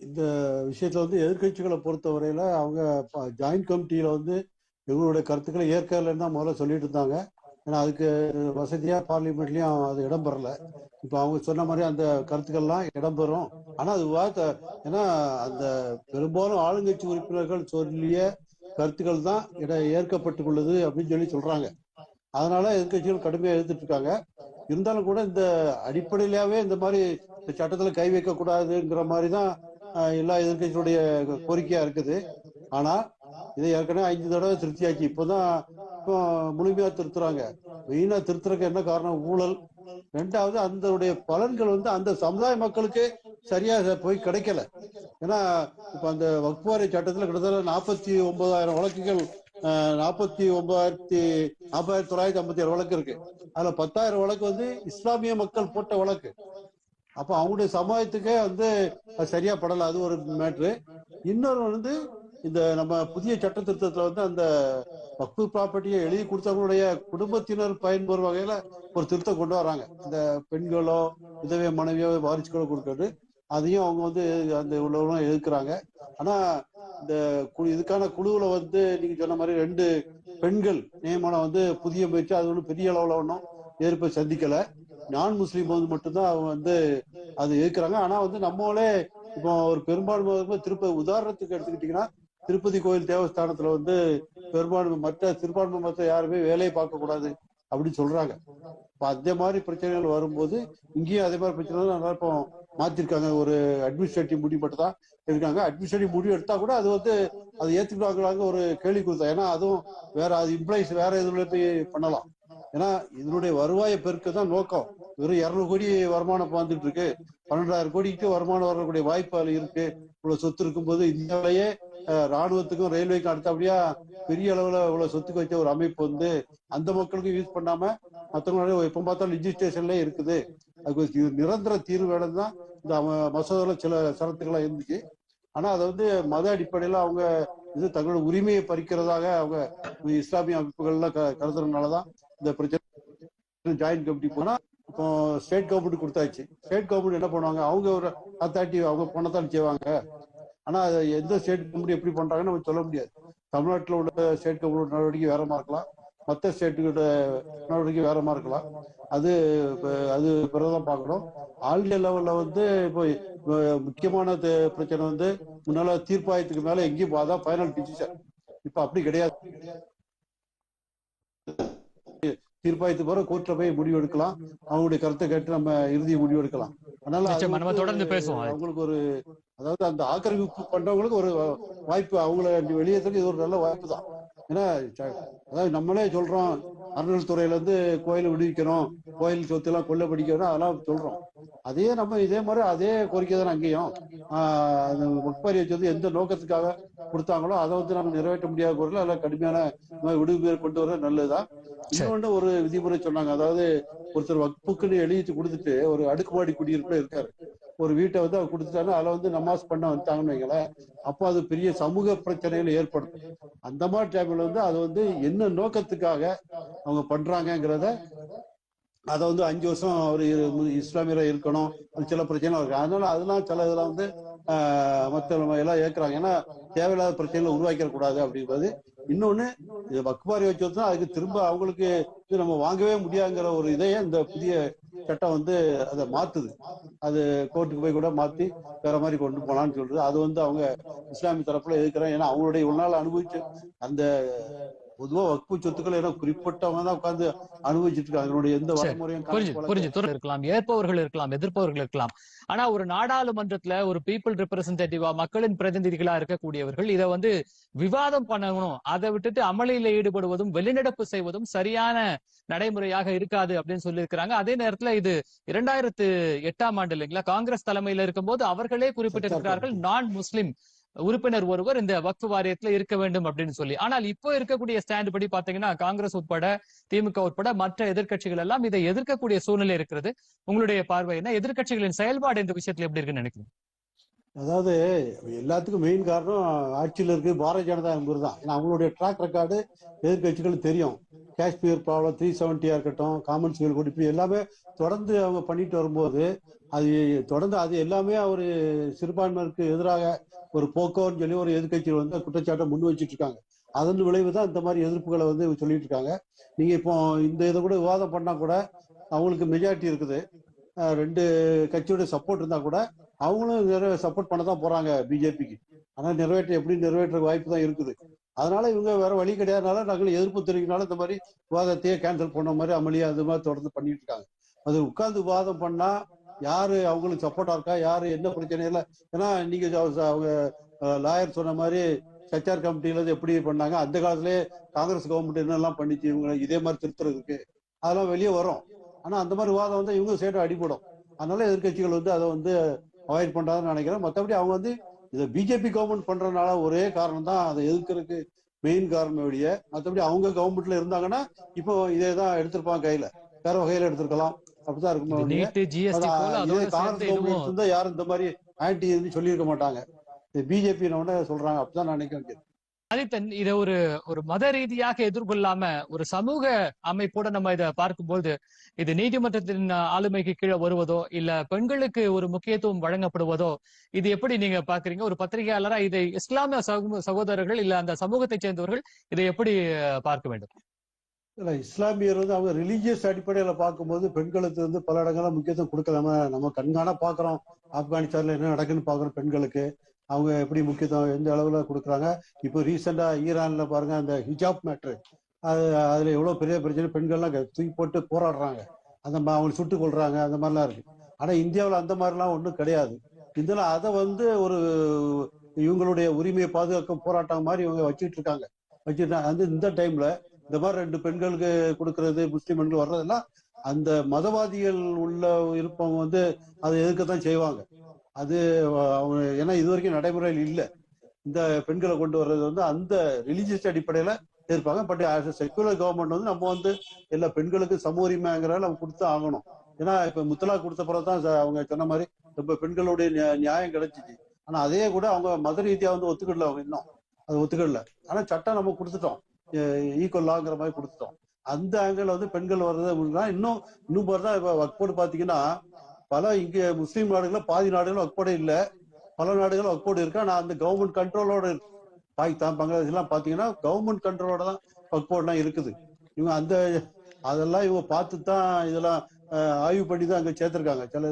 இந்த விஷயத்துல எதிர்கட்சிகளை பொறுத்தவரையில அவங்க ஜாயிண்ட் கமிட்டியில இவங்களுடைய கருத்துக்களை ஏற்கலன்னு தான் முதல்ல சொல்லிட்டு இருந்தாங்க. ஏன்னா அதுக்கு வசதியா பார்லிமெண்ட்லயும் அது இடம்பெறல. இப்ப அவங்க சொன்ன மாதிரி அந்த கருத்துக்கள்லாம் இடம்பெறும். ஆனா அது ஏன்னா அந்த பெரும்பாலும் ஆளுங்கட்சி உறுப்பினர்கள் சொல்லிய கருத்துக்கள் தான் ஏற்கப்பட்டுள்ளது அப்படின்னு சொல்றாங்க. அதனால எதிர்கட்சிகள் கடுமையா எதிர்த்துட்டு இருக்காங்க. இருந்தாலும் கூட இந்த அடிப்படையிலாவே இந்த மாதிரி சட்டத்துல கை வைக்க கூடாதுங்கிற மாதிரிதான் எல்லா எதிர்கட்சியுடைய கோரிக்கையா இருக்குது. ஆனா இதை ஏற்கனவே 5 தடவை திருப்தியாச்சு. இப்பதான் முழுமையா திருத்துறாங்க. மெயினா திருத்துறதுக்கு என்ன காரணம்? ஊழல். ரெண்டாவது அதனுடைய பலன்கள் அந்த சமுதாய மக்களுக்கு சரியா போய் கிடைக்கல. ஏன்னா இப்ப அந்த வக்ஃப் வாரிய சட்டத்துல கிட்டத்தட்ட 49,000 வழக்குகள் 49,957 வழக்கு இருக்கு. அதுல 10,000 வழக்கு இஸ்லாமிய மக்கள் போட்ட வழக்கு. அப்ப அவங்களுடைய சமுதாயத்துக்கே சரியா படல. அது ஒரு மேட்ரு. இன்னொரு இந்த நம்ம புதிய சட்ட திருத்தத்துல அந்த வக்ஃபு ப்ராப்பர்ட்டியை எழுதி கொடுத்தவங்களுடைய குடும்பத்தினர் பயன்பெறும் வகையில ஒரு திருத்தம் கொண்டு வராங்க. இந்த பெண்களோ உதவிய மனைவியோ வாரிசுகளோ கொடுக்கறது அதையும் அவங்க அந்த உள்ளவங்களும் எதிர்க்கிறாங்க. ஆனா இந்த இதுக்கான குழுவுல நீங்க சொன்ன மாதிரி 2 பெண்கள் நியமனம் புதிய முயற்சி. அது ஒன்றும் பெரிய அளவுல ஒன்றும் எதிர்ப்பை சந்திக்கல. நான் முஸ்லீம் மட்டும்தான் அவங்க அது எதிர்க்கிறாங்க. ஆனா நம்மளே இப்போ ஒரு பெரும்பான்மை திருப்பதி உதாரணத்துக்கு எடுத்துக்கிட்டீங்கன்னா, திருப்பதி கோயில் தேவஸ்தானத்துல பெரும்பான்மை மற்ற சிறுபான்மை மற்ற யாருமே வேலையை பார்க்க கூடாது அப்படின்னு சொல்றாங்க. இப்ப அதே மாதிரி பிரச்சனைகள் வரும்போது இங்கேயும் அதே மாதிரி பிரச்சனை நல்லா இப்போ மாத்திருக்காங்க. ஒரு அட்மினிஸ்ட்ரேட்டிவ் முடிவு மட்டும் தான் இருக்காங்க. அட்மினிஸ்ட்ரேட்டிவ் முடிவு எடுத்தா கூட அது அதை ஏத்துக்கிட்டாங்க ஒரு கேள்வி கொடுத்தா. ஏன்னா அதுவும் வேற, அது இம்ப்ளாய்ஸ் வேற எதுல போய் பண்ணலாம். ஏன்னா இதனுடைய வருவாயை பெருக்க தான் நோக்கம். வெறும் 200 கோடி வருமானம் வந்துட்டு இருக்கு. 12,000 கோடிக்கு வருமானம் வரக்கூடிய வாய்ப்பு அதுல இருக்கு. இவ்வளவு சொத்து இருக்கும்போது இந்தியாவிலேயே ராணுவத்துக்கும் ரயில்வேக்கும் அடுத்தபடியா பெரிய அளவுல இவ்வளவு சொத்துக்கு வச்ச ஒரு அமைப்பு அந்த மக்களுக்கும் யூஸ் பண்ணாம மற்றவங்களுடைய எப்ப பார்த்தாலும் ரிஜிஸ்ட்ரேஷன்ல இருக்குது. அதுக்கு நிரந்தர தீர்வு வேணும் தான் இந்த மசோதால சில சரத்துக்களா இருந்துச்சு. ஆனா அதை மத அடிப்படையில அவங்க தங்களோட உரிமையை பறிக்கிறதாக அவங்க இஸ்லாமிய அமைப்புகள்லாம் கருதுறதுனாலதான் இந்த பிரச்சனை. ஜாயிண்ட் கமிட்டி போனா இப்போ ஸ்டேட் கவர்மெண்ட் கொடுத்தாச்சு. ஸ்டேட் கவர்மெண்ட் என்ன பண்ணுவாங்க? அவங்க ஒரு அத்தாரிட்டி அவங்க போனதான் செய்வாங்க. ஆனா எந்த ஸ்டேட் கவர்மெண்ட் எப்படி பண்றாங்கன்னு நம்ம சொல்ல முடியாது. தமிழ்நாட்டில் உள்ள ஸ்டேட் கவர்மெண்ட் நடவடிக்கை வேற மாதிரி இருக்கலாம், மற்ற ஸ்டேட்டுகளோட நடவடிக்கை வேற மாதிரி இருக்கலாம். அது அது பிறகுதான் பார்க்கணும். ஆல் இண்டியா லெவல்ல இப்போ முக்கியமான பிரச்சனை முன்னால தீர்ப்பாயத்துக்கு மேல எங்கேயும் அதான் ஃபைனல் டிசிஷன். இப்ப அப்படி கிடையாது. தீர்ப்பாயத்துக்கு போற கோர்ட்ல போய் முடிவு எடுக்கலாம். அவங்களுடைய கருத்தை கேட்டு நம்ம இறுதி முடிவு எடுக்கலாம். அதனால தொடர்ந்து பேசுவோம். அவங்களுக்கு ஒரு, அதாவது அந்த ஆக்கிரமிப்பு பண்றவங்களுக்கு ஒரு வாய்ப்பு, அவங்கள வெளியேற்றது இது ஒரு நல்ல வாய்ப்பு தான். ஏன்னா அதாவது நம்மளே சொல்றோம், அறநிலைத்துறையில கோயிலை விடுவிக்கணும், கோயில் சொத்து எல்லாம் கொள்ளப்படிக்கணும், அதெல்லாம் சொல்றோம். அதே நம்ம இதே மாதிரி அதே கோரிக்கை தானே அங்கேயும். வக்ஃப் வச்சது எந்த நோக்கத்துக்காக கொடுத்தாங்களோ அதை நம்ம நிறைவேற்ற முடியாத பொருள் அதெல்லாம் கடுமையான விடுமுறை கொண்டு வர நல்லதுதான். இன்னொன்று ஒரு விதிமுறை சொன்னாங்க. அதாவது ஒருத்தர் வக்ஃபுக்குன்னு எழுதி கொடுத்துட்டு ஒரு அடுக்குமாடி குடியிருப்புல இருக்காரு. ஒரு வீட்டை அவர் கொடுத்துட்டாங்க, அதுல நமாஸ் பண்ண வந்துட்டாங்கன்னு வைங்களேன். அப்போ அது பெரிய சமூக பிரச்சனைகள் ஏற்படுத்தும். அந்த மாதிரி டைம்ல அது என்ன நோக்கத்துக்காக அவங்க பண்றாங்கிறத அதை 5 வருஷம் ஒரு இஸ்லாமியரா இருக்கணும், சில பிரச்சனை இருக்கு. அதனால அதெல்லாம் சில இதெல்லாம் மற்ற எல்லாம் ஏற்கிறாங்க. ஏன்னா தேவையில்லாத பிரச்சனைகளை உருவாக்கிட கூடாது அப்படின்றது. இன்னொன்னு, இது வக்ஃபாரி வச்சோம்னா அதுக்கு திரும்ப அவங்களுக்கு நம்ம வாங்கவே முடியாதுங்கிற ஒரு இதையே இந்த புதிய சட்டம் அதை மாத்துது. அது கோர்ட்டுக்கு போய் கூட மாத்தி வேற மாதிரி கொண்டு போலான்னு சொல்றது. அது அவங்க இஸ்லாமிய தரப்புல எதிர்க்கிறாங்க. ஏன்னா அவங்களுடைய ஒரு நாள் அனுபவிச்சு அந்த பொதுவா வக்ஃபு சொத்துக்களை குறிப்பிட்டவங்க தான் உட்கார்ந்து அனுபவிச்சுட்டு இருக்காங்க. அதனுடைய எந்த வரைமுறையும் இருக்கலாம், ஏற்பவர்கள் இருக்கலாம், எதிர்ப்பவர்கள் இருக்கலாம். ஆனா ஒரு நாடாளுமன்றத்துல ஒரு பீப்புள் ரெப்ரசன்டேட்டிவா, மக்களின் பிரதிநிதிகளா இருக்கக்கூடியவர்கள் இதை விவாதம் பண்ணணும். அதை விட்டுட்டு அமளியில ஈடுபடுவதும் வெளிநடப்பு செய்வதும் சரியான நடைமுறையாக இருக்காது அப்படின்னு சொல்லி இருக்கிறாங்க. அதே நேரத்துல இது 2008ஆம் ஆண்டு இல்லைங்களா, காங்கிரஸ் தலைமையில இருக்கும்போது அவர்களே குறிப்பிட்டிருக்கிறார்கள் நான் முஸ்லிம் உறுப்பினர் ஒருவர் இந்த வக்ஃப் வாரியத்துல இருக்க வேண்டும் அப்படின்னு சொல்லி. ஆனால் இப்போ இருக்கக்கூடிய ஸ்டாண்ட் படி பாத்தீங்கன்னா காங்கிரஸ் உட்பட, திமுக உட்பட மற்ற எதிர்கட்சிகள் எல்லாம் இதை எதிர்க்கக்கூடிய சூழ்நிலை இருக்கிறது. உங்களுடைய பார்வை என்ன? எதிர்கட்சிகளின் செயல்பாடு இந்த விஷயத்துல எப்படி இருக்குன்னு நினைக்கிறீங்க? அதாவது எல்லாத்துக்கும் மெயின் காரணம் ஆட்சியில் இருக்கு பாரதிய ஜனதா என்பது தான். ஏன்னா அவங்களுடைய ட்ராக் ரெக்கார்டு எதிர்கட்சிகளுக்கு தெரியும். காஷ்மீர் ப்ராப்ளம் 370 இருக்கட்டும், காமன்ஸ்வெல் கூட இப்படி எல்லாமே தொடர்ந்து அவங்க பண்ணிட்டு வரும்போது அது தொடர்ந்து அது எல்லாமே ஒரு சிறுபான்மையினருக்கு எதிராக ஒரு போக்கோன்னு சொல்லி ஒரு எதிர்கட்சிகள் வந்து குற்றச்சாட்டை முன் வச்சுட்டு இருக்காங்க. அதன் விளைவு தான் இந்த மாதிரி எதிர்ப்புகளை வந்து சொல்லிட்டு இருக்காங்க. நீங்க இப்போ இந்த இதை கூட விவாதம் பண்ணா கூட அவங்களுக்கு மெஜாரிட்டி இருக்குது. ரெண்டு கட்சியோட சப்போர்ட் இருந்தா கூட அவங்களும் சப்போர்ட் பண்ண தான் போறாங்க பிஜேபிக்கு. ஆனா எப்படி நிறைவேற்ற வாய்ப்பு தான் இருக்குது. அதனால இவங்க வேற வழி கிடையாதுனால நாங்கள் எதிர்ப்பு தெரிவிக்கனால இந்த மாதிரி விவாதத்தையே கேன்சல் பண்ண மாதிரி அமளியா அது மாதிரி தொடர்ந்து பண்ணிட்டு இருக்காங்க. அது உட்கார்ந்து விவாதம் பண்ணா யாரு அவங்களுக்கு சப்போர்ட்டா இருக்கா, யாரு என்ன பிரச்சனை இல்லை. ஏன்னா நீங்க அவங்க லாயர் சொன்ன மாதிரி சச்சார் கமிட்டியில எப்படி பண்ணாங்க, அந்த காலத்திலேயே காங்கிரஸ் கவர்மெண்ட் என்னெல்லாம் பண்ணிச்சு இவங்க இதே மாதிரி திருத்துறதுக்கு, அதெல்லாம் வெளியே வரும். ஆனா அந்த மாதிரி விவாதம் வந்து இவங்க சைடு அடிபடும். அதனால எதிர்கட்சிகள் வந்து அதை வந்து அவாய்ட் பண்றாங்கன்னு நினைக்கிறேன். மற்றபடி அவங்க வந்து இதை பிஜேபி கவர்மெண்ட் பண்றதுனால ஒரே காரணம் தான் அதை எதிர்க்கிறதுக்கு மெயின் காரணம் வெளியே. மற்றபடி அவங்க கவர்மெண்ட்ல இருந்தாங்கன்னா இப்போ இதே தான் எடுத்திருப்பாங்க கையில, வேற வகையில எடுத்திருக்கலாம். அப்படிதான் இருக்குமா? இதே காங்கிரஸ் கவர்மெண்ட் எடுத்திருந்தா யாரும் இந்த மாதிரி ஆன்டி சொல்லியிருக்க மாட்டாங்க. பிஜேபி சொல்றாங்க, அப்படிதான் நான் நினைக்கிறேன். ஆதித்தன், இதை ஒரு ஒரு மத ரீதியாக எதிர்கொள்ளாம ஒரு சமூக அமைப்போட நம்ம இதை பார்க்கும்போது இது நீதிமன்றத்தின் ஆளுமைக்கு கீழே வருவதோ இல்ல பெண்களுக்கு ஒரு முக்கியத்துவம் வழங்கப்படுவதோ இது எப்படி நீங்க பாக்குறீங்க? ஒரு பத்திரிகையாளரா இதை இஸ்லாமிய சகோதரர்கள் இல்ல அந்த சமூகத்தை சேர்ந்தவர்கள் இதை எப்படி பார்க்க வேண்டும்? இல்ல, இஸ்லாமியர் வந்து அவங்க ரிலீஜியஸ் அடிப்படையில பார்க்கும்போது பெண்களுக்கு வந்து பல இடங்கள முக்கியத்துவம் கொடுக்கலாம. நம்ம கண்காணா பாக்குறோம், ஆப்கானிஸ்தான்ல என்ன நடக்குன்னு பாக்குறோம். பெண்களுக்கு அவங்க எப்படி முக்கியத்துவம் எந்த அளவுல கொடுக்குறாங்க. இப்போ ரீசெண்டா ஈரான்ல பாருங்க, அந்த ஹிஜாப் மேட்ரு, அதுல எவ்வளவு பெரிய பிரச்சனை, பெண்கள்லாம் தூக்கி போட்டு போராடுறாங்க, அந்த அவங்க சுட்டுக் கொள்றாங்க, அந்த மாதிரிலாம் இருக்கு. ஆனா இந்தியாவில் அந்த மாதிரிலாம் ஒன்றும் கிடையாது. இதெல்லாம் அதை வந்து ஒரு இவங்களுடைய உரிமையை பாதுகாக்கும் போராட்டம் மாதிரி இவங்க வச்சுட்டு இருக்காங்க. வந்து இந்த டைம்ல இந்த மாதிரி 2 பெண்களுக்கு கொடுக்கறது, முஸ்லிம் பெண்கள் வர்றதெல்லாம் அந்த மதவாதிகள் உள்ள இருப்பவங்க வந்து அதை எதிர்க்கத்தான் செய்வாங்க. அது அவங்க ஏன்னா இது வரைக்கும் நடைமுறையில் இல்லை. இந்த பெண்களை கொண்டு வர்றது வந்து அந்த ரிலீஜியஸ் அடிப்படையில இருப்பாங்க. பட் செக்குலர் கவர்மெண்ட் வந்து நம்ம வந்து எல்லா பெண்களுக்கு சம உரிமைங்கிறத நம்ம கொடுத்து ஆகணும். ஏன்னா இப்ப முத்தலா கொடுத்த பிறகுதான் அவங்க சொன்ன மாதிரி ரொம்ப பெண்களுடைய நியாயம் கிடைச்சிச்சு. ஆனா அதே கூட அவங்க மத ரீதியா வந்து ஒத்துக்கிடல, அவங்க இன்னும் அது ஒத்துக்கிடல. ஆனா சட்டம் நம்ம கொடுத்துட்டோம், ஈக்குவல் லாங்கிற மாதிரி கொடுத்துட்டோம். அந்த ஆங்கிள் வந்து பெண்கள் வர்றது இன்னும் போறதா. இப்ப வக்போர்டு பாத்தீங்கன்னா பல இங்க முஸ்லீம் நாடுகள்ல பாதி நாடுகள் வக்போர்டு இல்ல, பல நாடுகள் வக்போர்டு இருக்கு. ஆனா அந்த கவர்மெண்ட் கண்ட்ரோலோட இருக்கு. பாகிஸ்தான், பங்களாதேஷ் எல்லாம் பாத்தீங்கன்னா கவர்மெண்ட் கண்ட்ரோலோட தான் வக்போர்ட்லாம் இருக்குது. இவங்க அதெல்லாம் இவங்க பார்த்து தான் இதெல்லாம் ஆய்வு பண்ணி தான் அங்க சேர்த்திருக்காங்க. சில